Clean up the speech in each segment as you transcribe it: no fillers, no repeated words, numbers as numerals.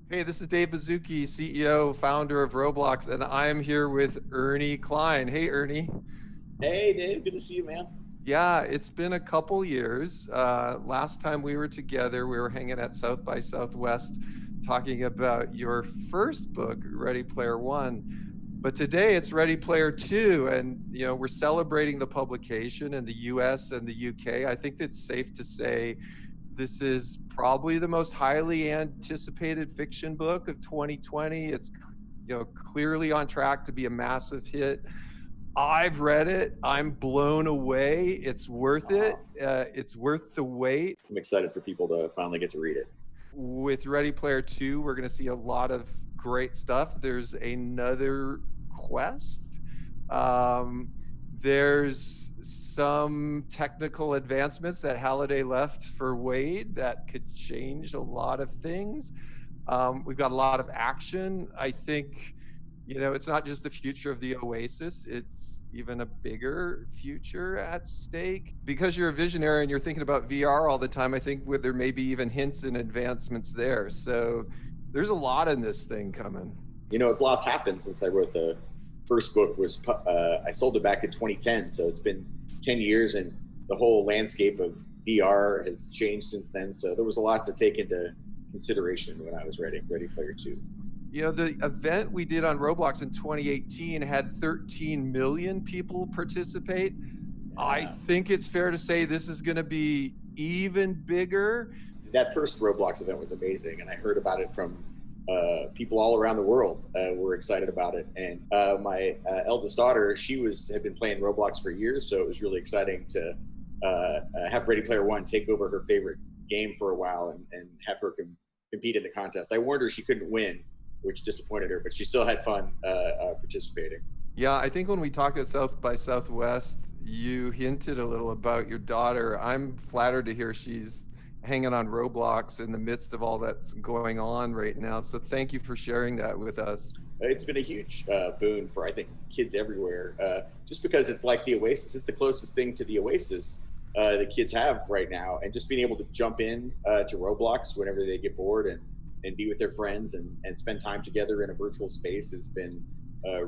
Hey, this is Dave Bazuki, CEO, founder of Roblox, and I'm here with Ernie Cline. Hey, Ernie. Hey, Dave. Good to see you, man. Yeah, it's been a couple years. Last time we were together, we were hanging at South by Southwest talking about your first book, Ready Player One. But today it's Ready Player Two, and we're celebrating the publication in the US and the UK. I think it's safe to say this is probably the most highly anticipated fiction book of 2020. It's clearly on track to be a massive hit. I've read it. I'm blown away. It's worth it. Uh, It's worth the wait. I'm excited for people to finally get to read it. With Ready Player 2, we're going to see a lot of great stuff. There's another quest. Um, there's some technical advancements that Halliday left for Wade that could change a lot of things. We've got a lot of action. I think, it's not just the future of the Oasis, it's even a bigger future at stake. Because you're a visionary and you're thinking about VR all the time, I think there may be even hints and advancements there. So there's a lot in this thing coming. It's lots happened since I wrote the first book. I sold it back in 2010, so it's been 10 years, and the whole landscape of VR has changed since then. So there was a lot to take into consideration when I was writing Ready Player Two. The event we did on Roblox in 2018 had 13 million people participate. I Uh, think it's fair to say this is going to be even bigger. that first Roblox event was amazing, and I heard about it from people all around the world. Were excited about it, and my eldest daughter, had been playing Roblox for years, so it was really exciting to have Ready Player One take over her favorite game for a while and have her compete in the contest. I warned her she couldn't win, which disappointed her, but she still had fun participating. Yeah, I think when we talked at South by Southwest, you hinted a little about your daughter. I'm flattered to hear she's hanging on Roblox in the midst of all that's going on right now. So thank you for sharing that with us. It's been a huge boon for, I think, kids everywhere, just because it's like the Oasis. It's the closest thing to the Oasis that kids have right now, and just being able to jump in to Roblox whenever they get bored and be with their friends and spend time together in a virtual space has been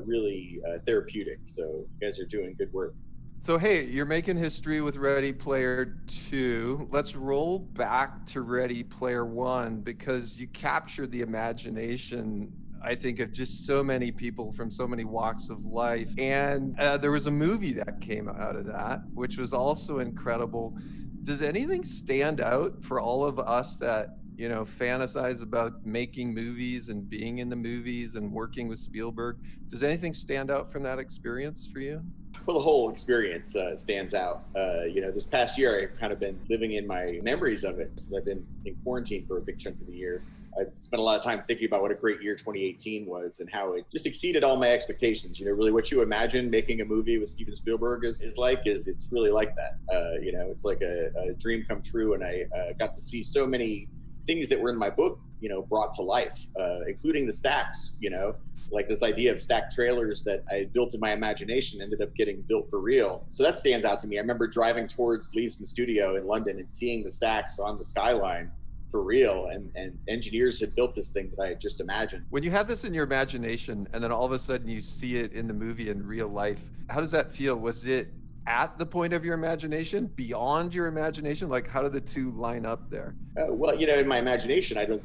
really therapeutic. So you guys are doing good work. So, hey, you're making history with Ready Player 2. Let's roll back to Ready Player 1 because you captured the imagination, I think, of just so many people from so many walks of life. And there was a movie that came out of that, which was also incredible. Does anything stand out for all of us that, fantasize about making movies and being in the movies and working with Spielberg? Does anything stand out from that experience for you? Well, the whole experience stands out. This past year, I've kind of been living in my memories of it since I've been in quarantine for a big chunk of the year. I spent a lot of time thinking about what a great year 2018 was and how it just exceeded all my expectations. Really what you imagine making a movie with Steven Spielberg is it's really like that. It's like a dream come true. And I got to see so many things that were in my book, brought to life, including the stacks, like this idea of stacked trailers that I built in my imagination ended up getting built for real. So that stands out to me. I remember driving towards Leavesden Studio in London and seeing the stacks on the skyline for real, and engineers had built this thing that I had just imagined. When you have this in your imagination and then all of a sudden you see it in the movie in real life, how does that feel? Was it at the point of your imagination, beyond your imagination? Like, how do the two line up there? Well, in my imagination, I don't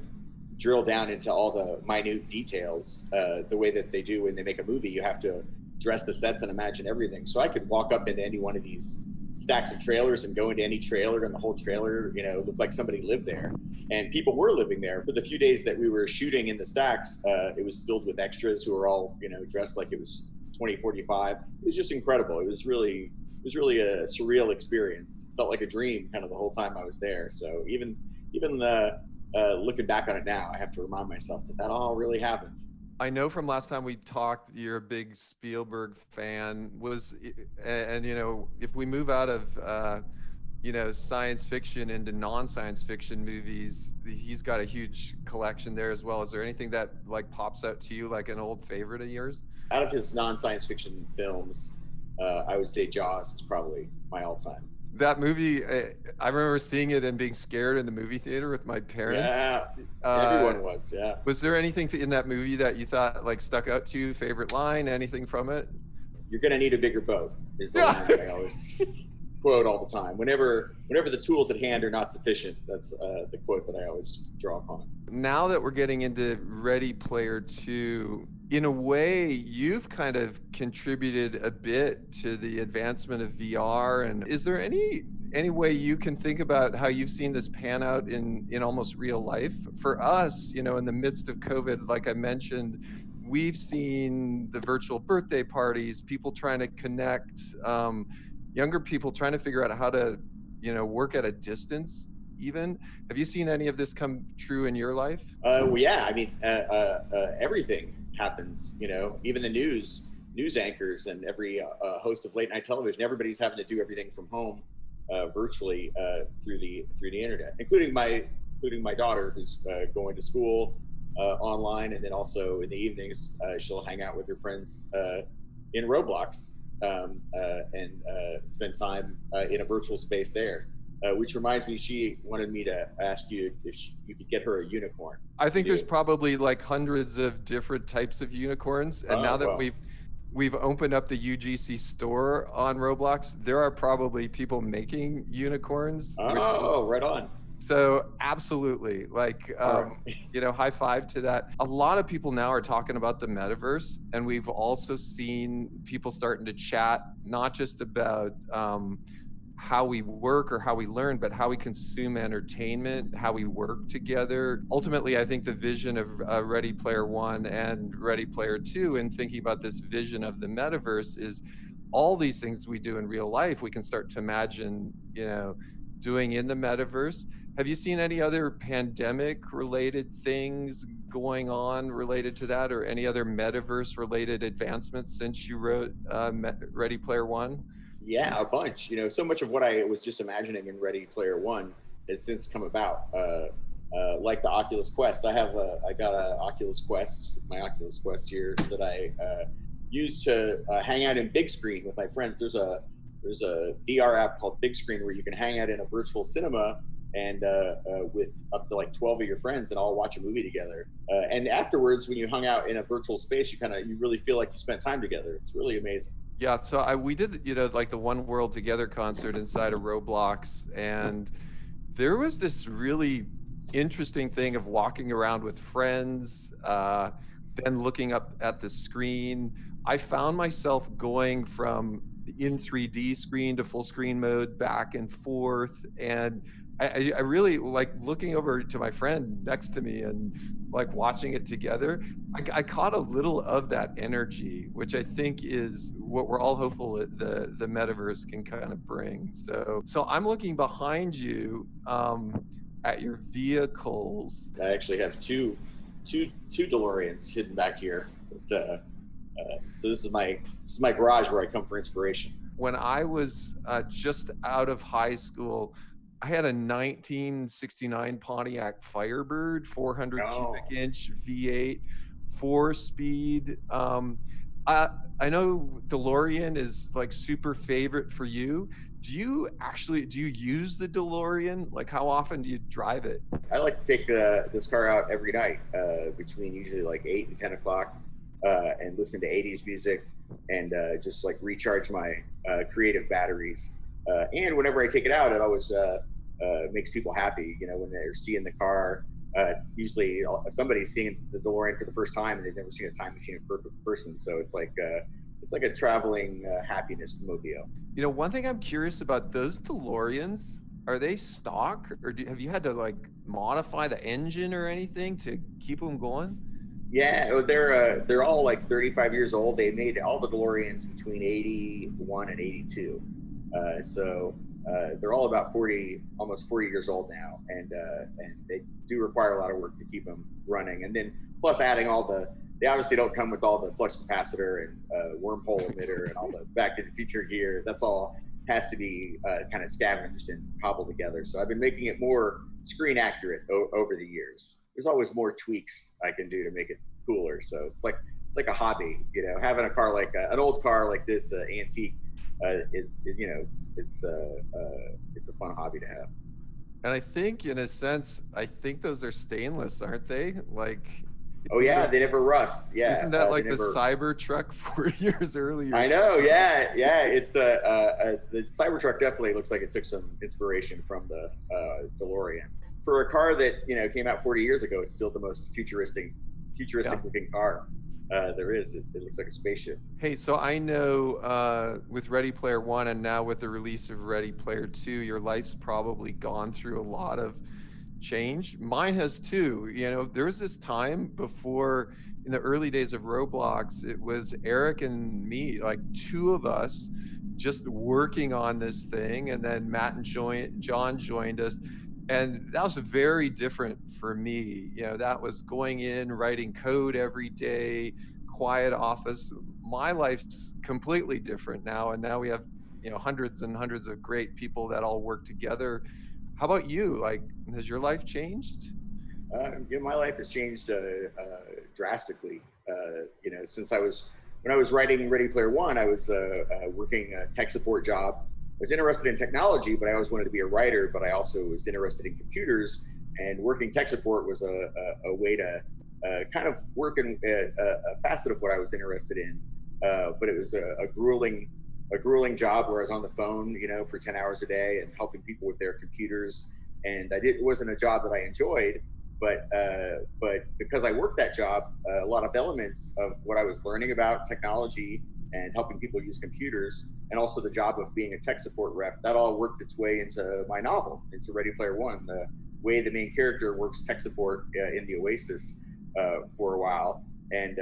drill down into all the minute details the way that they do when they make a movie. You have to dress the sets and imagine everything. So I could walk up into any one of these stacks of trailers and go into any trailer, and the whole trailer, looked like somebody lived there. And people were living there. For the few days that we were shooting in the stacks, it was filled with extras who were all, dressed like it was 2045. It was just incredible. It was really a surreal experience. It felt like a dream kind of the whole time I was there. So even looking back on it now, I have to remind myself that all really happened. I know from last time we talked, you're a big Spielberg fan. And if we move out of science fiction into non-science fiction movies, he's got a huge collection there as well. Is there anything that like pops out to you like an old favorite of yours? Out of his non-science fiction films, I would say Jaws is probably my all-time. That movie, I remember seeing it and being scared in the movie theater with my parents. Yeah, Uh, everyone was. Yeah, was there anything in that movie that you thought like stuck out to you? Favorite line? Anything from it? you're gonna need a bigger boat is the Yeah. line that I always quote all the time. Whenever the tools at hand are not sufficient, that's the quote that I always draw upon. Now that we're getting into Ready Player 2, in a way, you've kind of contributed a bit to the advancement of VR. And is there any way you can think about how you've seen this pan out in almost real life? For us, in the midst of COVID, like I mentioned, we've seen the virtual birthday parties, people trying to connect, younger people trying to figure out how to, work at a distance even. Have you seen any of this come true in your life? Well, yeah, I mean, everything happens. Even the news anchors and every host of late night television. Everybody's having to do everything from home, virtually through the internet, including my daughter who's going to school online, and then also in the evenings she'll hang out with her friends in Roblox and spend time in a virtual space there. Which reminds me, she wanted me to ask you if you could get her a unicorn. I You think there's do? probably like hundreds of different types of unicorns, and now Oh that well. we've opened up the UGC store on Roblox, there are probably people making unicorns, which Oh, right on. so absolutely, like, All right. high five to that. A lot of people now are talking about the metaverse, and we've also seen people starting to chat not just about how we work or how we learn, but how we consume entertainment, how we work together. Ultimately, I think the vision of Ready Player One and Ready Player Two, and thinking about this vision of the metaverse, is all these things we do in real life, we can start to imagine, doing in the metaverse. Have you seen any other pandemic related things going on related to that, or any other metaverse related advancements since you wrote Ready Player One? Yeah, a bunch. So much of what I was just imagining in Ready Player One has since come about. Like the Oculus Quest, I got a Oculus Quest, my Oculus Quest here that I use to hang out in big screen with my friends. There's a VR app called Big Screen where you can hang out in a virtual cinema and with up to like 12 of your friends and all watch a movie together. And afterwards, when you hung out in a virtual space, you really feel like you spent time together. It's really amazing. Yeah, so we did, like the One World Together concert inside of Roblox, and there was this really interesting thing of walking around with friends, then looking up at the screen. I found myself going from the in 3D screen to full screen mode back and forth, and I really like looking over to my friend next to me and like watching it together. I caught a little of that energy, which I think is what we're all hopeful that the metaverse can kind of bring. So I'm looking behind you at your vehicles. I actually have two DeLoreans hidden back here. So this is my garage where I come for inspiration. When I was just out of high school, I had a 1969 Pontiac Firebird, 400 cubic Oh, inch V8, 4 speed. I, I know DeLorean is like super favorite for you. Do you use the DeLorean? Like, how often do you drive it? I like to take this car out every night between usually like 8 and 10 o'clock and listen to 80s music and just like recharge my creative batteries. And whenever I take it out, it always makes people happy. When they're seeing the car. Usually somebody's seeing the DeLorean for the first time and they've never seen a time machine in person. So it's like a traveling happiness mobile. One thing I'm curious about, those DeLoreans, are they stock, or have you had to like modify the engine or anything to keep them going? Yeah, they're all like 35 years old. They made all the DeLoreans between 81 and 82, so they're all about 40, almost 40 years old now, and they do require a lot of work to keep them running. And then plus adding they obviously don't come with all the flux capacitor and wormhole emitter and all the Back to the Future gear. That's all has to be kind of scavenged and cobbled together. So I've been making it more screen accurate over the years. There's always more tweaks I can do to make it cooler. So it's like a hobby, having a car like an old car like this antique is it's a fun hobby to have. And I think in a sense, I think those are stainless, aren't they? Like, Oh isn't yeah, the they never rust. Yeah, isn't that they like the never. Cybertruck 40 years earlier I or know. something? Yeah, yeah. It's the Cybertruck definitely looks like it took some inspiration from the DeLorean. For a car that came out 40 years ago, it's still the most Yeah. futuristic looking car there is. It looks like a spaceship. Hey, so I know with Ready Player One and now with the release of Ready Player Two, your life's probably gone through a lot of change. Mine has too. You know, there was this time before in the early days of Roblox, it was Eric and me, like two of us just working on this thing. And then Matt and John joined us. And that was very different for me. You know, that was going in, writing code every day, quiet office. My life's completely different now. And now we have, hundreds and hundreds of great people that all work together. How about you? Like, has your life changed? My life has changed drastically. Since when I was writing Ready Player One, I was working a tech support job. I was interested in technology, but I always wanted to be a writer. But I also was interested in computers, and working tech support was a way to kind of work in a facet of what I was interested in. But it was a grueling job where I was on the phone, for 10 hours a day and helping people with their computers. And it wasn't a job that I enjoyed, but because I worked that job, a lot of elements of what I was learning about technology and helping people use computers, and also the job of being a tech support rep, that all worked its way into my novel, into Ready Player One. The way the main character works tech support in the Oasis for a while, and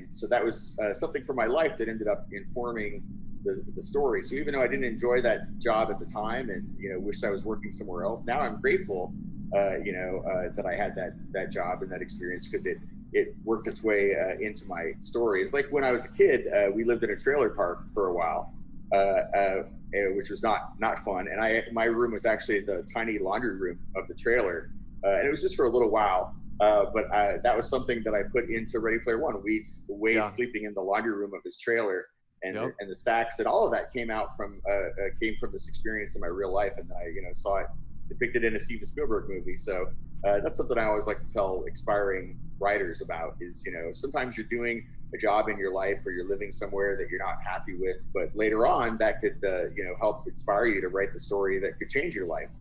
so that was something from my life that ended up informing the story. So even though I didn't enjoy that job at the time, and wished I was working somewhere else, now I'm grateful that I had that job and that experience, because it worked its way into my story. It's like when I was a kid, we lived in a trailer park for a while, which was not fun. And my room was actually the tiny laundry room of the trailer, and it was just for a little while. But that was something that I put into Ready Player One. Wade Yeah. sleeping in the laundry room of his trailer, and Yep. the stacks and all of that came from this experience in my real life, and then I saw it depicted in a Steven Spielberg movie. So that's something I always like to tell aspiring writers about. Is sometimes you're doing a job in your life, or you're living somewhere that you're not happy with, but later on that could help inspire you to write the story that could change your life.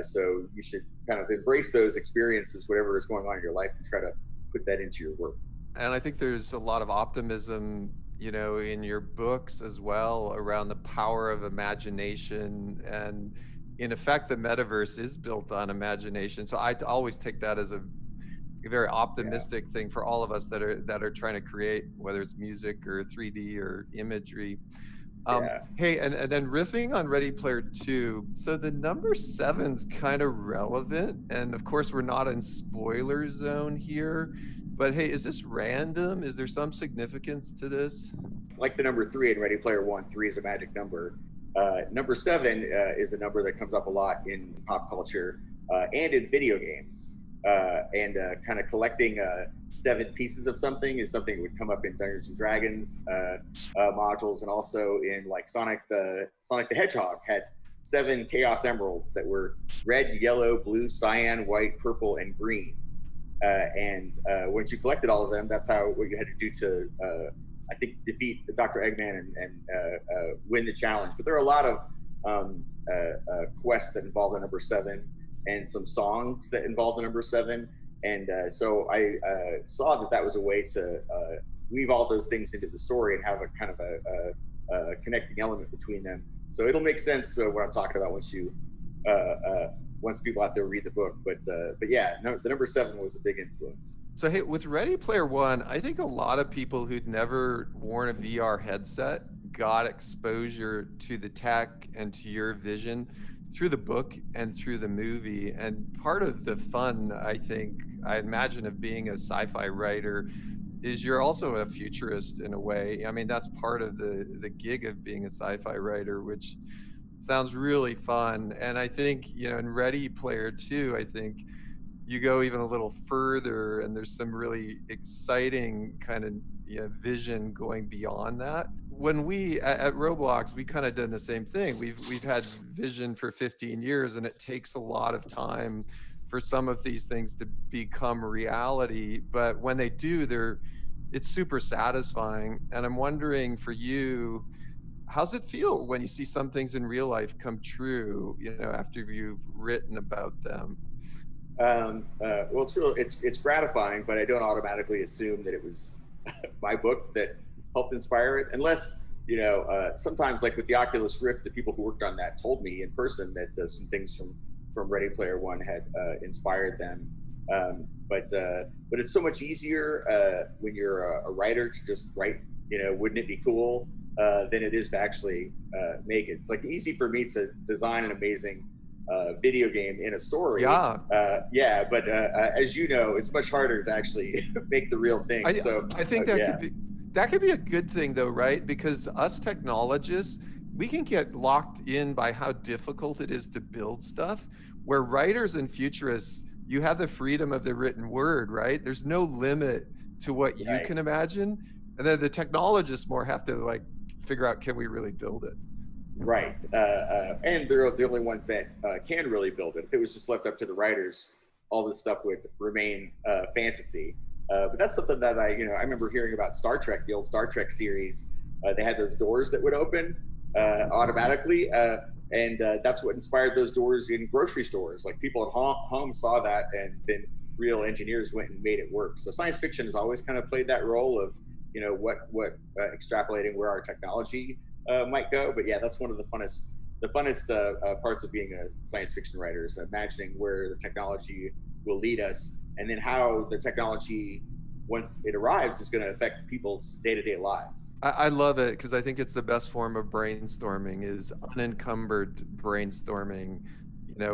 So you should kind of embrace those experiences, whatever is going on in your life, and try to put that into your work. And I think there's a lot of optimism, in your books as well around the power of imagination. And in effect, the metaverse is built on imagination. So I always take that as a very Yeah, optimistic thing for all of us that are trying to create, whether it's music or 3D or imagery. yeah. Hey, and then riffing on Ready Player Two. So the number seven's kind of relevant, and of course we're not in spoiler zone here. But hey, is this random? Is there some significance to this? Like the number three in Ready Player One. Three is a magic number. Number seven is a number that comes up a lot in pop culture and in video games. And kind of collecting seven pieces of something is something that would come up in Dungeons and Dragons modules, and also in like Sonic the Hedgehog had seven Chaos Emeralds that were red, yellow, blue, cyan, white, purple, and green. And once you collected all of them, that's what you had to do to, I think, defeat Dr. Eggman and win the challenge. But there are a lot of quests that involve the number seven, and some songs that involve the number seven. And so I saw that was a way to weave all those things into the story and have a kind of a connecting element between them. So it'll make sense what I'm talking about uh, uh, once people out there read the book. But yeah, no, the number seven was a big influence. So hey, with Ready Player One, I think a lot of people who'd never worn a VR headset got exposure to the tech and to your vision through the book and through the movie. And part of the fun, I think, I imagine, of being a sci-fi writer is you're also a futurist in a way. I mean, that's part of the gig of being a sci-fi writer, which sounds really fun. And I think, in Ready Player Two, I think you go even a little further, and there's some really exciting kind of, vision going beyond that. When we at Roblox, we kind of done the same thing. We've had vision for 15 years, and it takes a lot of time for some of these things to become reality. But when they do, it's super satisfying. And I'm wondering for you, how's it feel when you see some things in real life come true, after you've written about them? Well, it's gratifying, but I don't automatically assume that it was my book that helped inspire it, unless sometimes like with the Oculus Rift, the people who worked on that told me in person that some things from Ready Player One had inspired them. But it's so much easier when you're a writer to just write. Wouldn't it be cool? Than it is to actually make it. It's like easy for me to design an amazing video game in a story. Yeah, Yeah, but as you know, it's much harder to actually make the real thing. I So I think that could yeah, be a good thing though, right? Because us technologists, we can get locked in by how difficult it is to build stuff. Where writers and futurists, you have the freedom of the written word, right? There's no limit to what you right. can imagine. And then the technologists more have to like figure out, can we really build it? Right. And they're the only ones that can really build it. If it was just left up to the writers, all this stuff would remain fantasy. But that's something that I remember hearing about Star Trek, the old Star Trek series. They had those doors that would open automatically. And that's what inspired those doors in grocery stores. Like people at home saw that, and then real engineers went and made it work. So science fiction has always kind of played that role of, what extrapolating where our technology might go. But yeah, that's one of the funnest parts of being a science fiction writer is imagining where the technology will lead us, and then how the technology, once it arrives, is going to affect people's day-to-day lives. I love it because I think it's the best form of brainstorming is unencumbered brainstorming,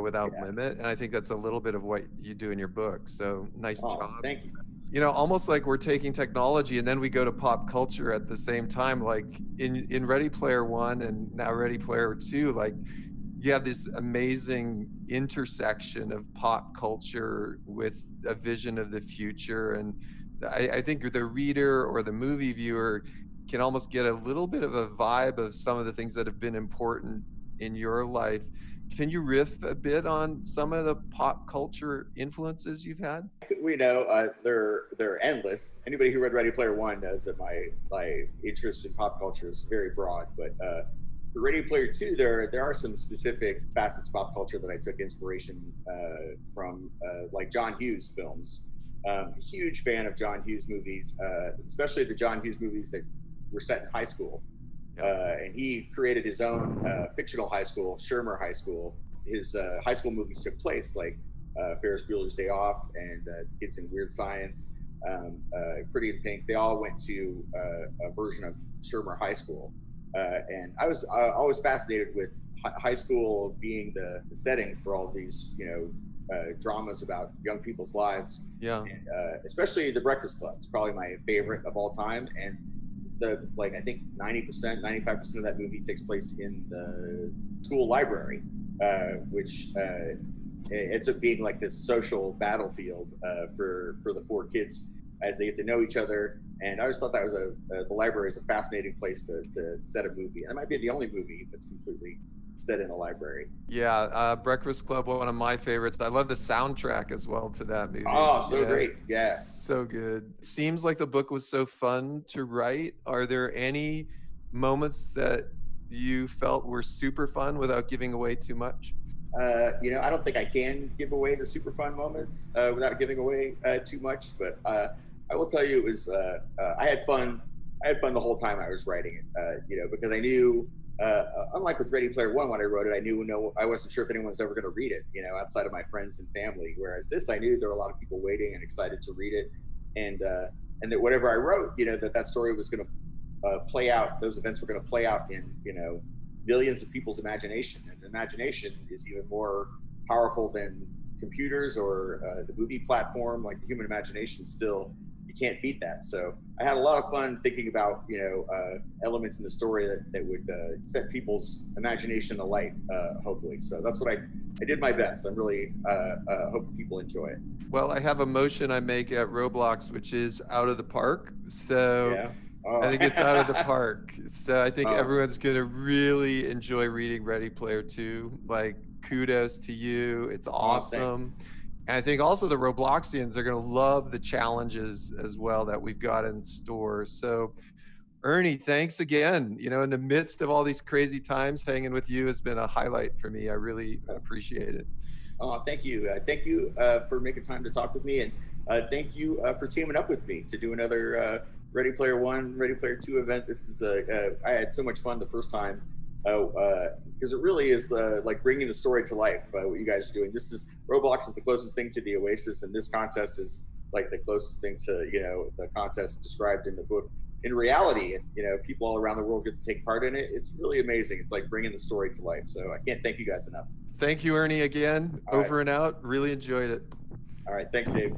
without Yeah. limit. And I think that's a little bit of what you do in your book. So nice Oh, job. thank you. Almost like we're taking technology and then we go to pop culture at the same time. Like in Ready Player One and now Ready Player Two, like you have this amazing intersection of pop culture with a vision of the future. And I think the reader or the movie viewer can almost get a little bit of a vibe of some of the things that have been important in your life. Can you riff a bit on some of the pop culture influences you've had? We know they're endless. Anybody who read Ready Player One knows that my interest in pop culture is very broad. But for Ready Player Two, there are some specific facets of pop culture that I took inspiration from, like John Hughes films. A huge fan of John Hughes movies, especially the John Hughes movies that were set in high school. Yeah. And he created his own fictional high school, Shermer High School. His high school movies took place like Ferris Bueller's Day Off and Kids in Weird Science, Pretty in Pink. They all went to a version of Shermer High School. And I was always fascinated with high school being the setting for all these, dramas about young people's lives. Yeah. And especially The Breakfast Club. It's probably my favorite of all time. And I think 90%, 95% of that movie takes place in the school library, which ends up being like this social battlefield for the four kids as they get to know each other. And I always thought that was the library is a fascinating place to set a movie. And it might be the only movie that's completely set in a library. Yeah, Breakfast Club, one of my favorites. I love the soundtrack as well to that movie. Oh, so great! Yeah. So good. Seems like the book was so fun to write. Are there any moments that you felt were super fun without giving away too much? I don't think I can give away the super fun moments without giving away too much. But I will tell you, it was I had fun. I had fun the whole time I was writing it. Because I knew, unlike with Ready Player One, when I wrote it, I wasn't sure if anyone was ever going to read it. Outside of my friends and family. Whereas this, I knew there were a lot of people waiting and excited to read it, and that whatever I wrote, that story was going to play out. Those events were going to play out in millions of people's imagination, and imagination is even more powerful than computers or the movie platform. Like the human imagination still you can't beat that. So I had a lot of fun thinking about elements in the story that would set people's imagination alight, hopefully. So that's what I did my best. I'm really hoping people enjoy it. Well, I have a motion I make at Roblox, which is out of the park. So Yeah. I Oh. think it's out of the park. So I think Oh. everyone's gonna really enjoy reading Ready Player 2. Like, kudos to you. It's Oh. Thanks. awesome. And I think also the Robloxians are gonna love the challenges as well that we've got in store. So Ernie, thanks again. In the midst of all these crazy times, hanging with you has been a highlight for me. I really appreciate it. Oh, thank you. Thank you for making time to talk with me, and thank you for teaming up with me to do another Ready Player One, Ready Player Two event. This is I had so much fun the first time because it really is like bringing the story to life. What you guys are doing. This is Roblox is the closest thing to the Oasis, and this contest is like the closest thing to the contest described in the book in reality. And people all around the world get to take part in it. It's really amazing. It's like bringing the story to life. So I can't thank you guys enough. Thank you, Ernie, again. All right. Over and out. Really enjoyed it. All right. Thanks, Dave.